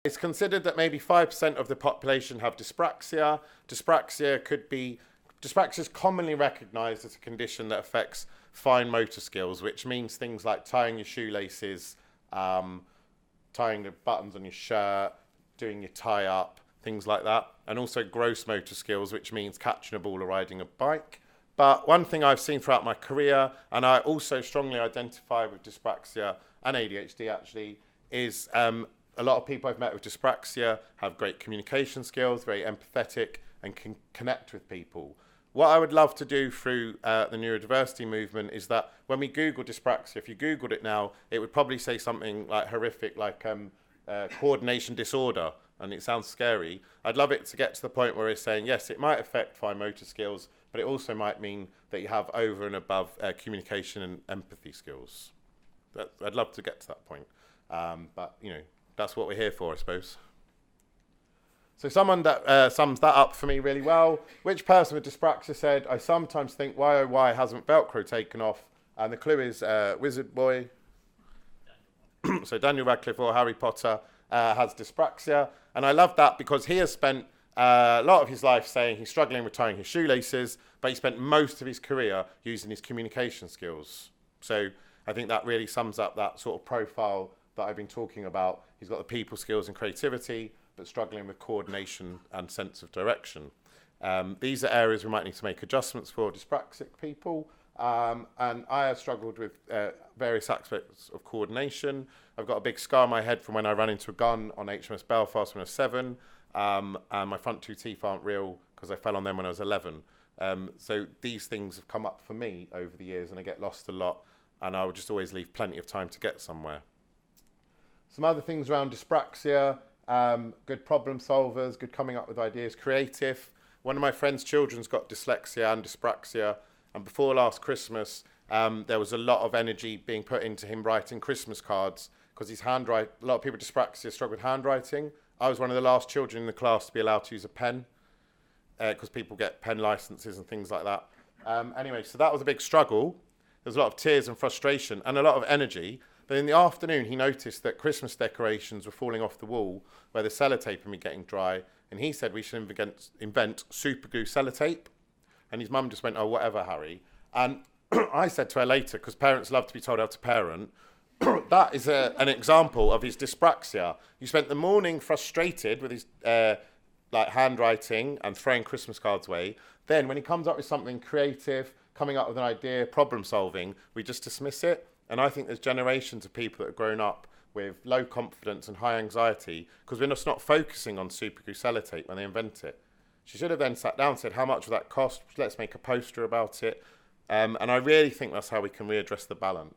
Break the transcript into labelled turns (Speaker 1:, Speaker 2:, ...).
Speaker 1: It's considered that maybe 5% of the population have dyspraxia. Dyspraxia is commonly recognised as a condition that affects fine motor skills, which means things like tying your shoelaces, tying the buttons on your shirt, doing your tie up, things like that. And also gross motor skills, which means catching a ball or riding a bike. But one thing I've seen throughout my career, and I also strongly identify with dyspraxia and ADHD actually, is a lot of people I've met with dyspraxia have great communication skills, very empathetic, and can connect with people. What I would love to do through the neurodiversity movement is that when we Google dyspraxia, if you Googled it now, it would probably say something like horrific, like coordination disorder, and it sounds scary. I'd love it to get to the point where it's saying, yes, it might affect fine motor skills, but it also might mean that you have over and above communication and empathy skills. I'd love to get to that point, but you know, that's what we're here for, I suppose. So someone that sums that up for me really well. Which person with dyspraxia said, I sometimes think, why oh why hasn't Velcro taken off? And the clue is Wizard Boy. So Daniel Radcliffe or Harry Potter has dyspraxia. And I love that because he has spent a lot of his life saying he's struggling with tying his shoelaces, but he spent most of his career using his communication skills. So I think that really sums up that sort of profile that I've been talking about. He's got the people skills and creativity, but struggling with coordination and sense of direction. These are areas we might need to make adjustments for dyspraxic people. And I have struggled with various aspects of coordination. I've got a big scar on my head from when I ran into a gun on HMS Belfast when I was 7. And my front 2 teeth aren't real because I fell on them when I was 11. So these things have come up for me over the years and I get lost a lot. And I would just always leave plenty of time to get somewhere. Some other things around dyspraxia. Good problem solvers, good coming up with ideas, creative. One of my friend's children's got dyslexia and dyspraxia, and before last Christmas, there was a lot of energy being put into him writing Christmas cards because his handwriting, a lot of people with dyspraxia struggle with handwriting. I was one of the last children in the class to be allowed to use a pen because people get pen licenses and things like that. Anyway, so that was a big struggle. There was a lot of tears and frustration and a lot of energy. But in the afternoon, he noticed that Christmas decorations were falling off the wall where the sellotape had been getting dry. And he said we should invent super glue sellotape. And his mum just went, oh, whatever, Harry. And I said to her later, because parents love to be told how to parent, that is an example of his dyspraxia. You spent the morning frustrated with his handwriting and throwing Christmas cards away. Then when he comes up with something creative, coming up with an idea, problem solving, we just dismiss it. And I think there's generations of people that have grown up with low confidence and high anxiety because we're just not focusing on super glue sellotape when they invent it. She should have then sat down and said, how much will that cost? Let's make a poster about it. And I really think that's how we can readdress the balance.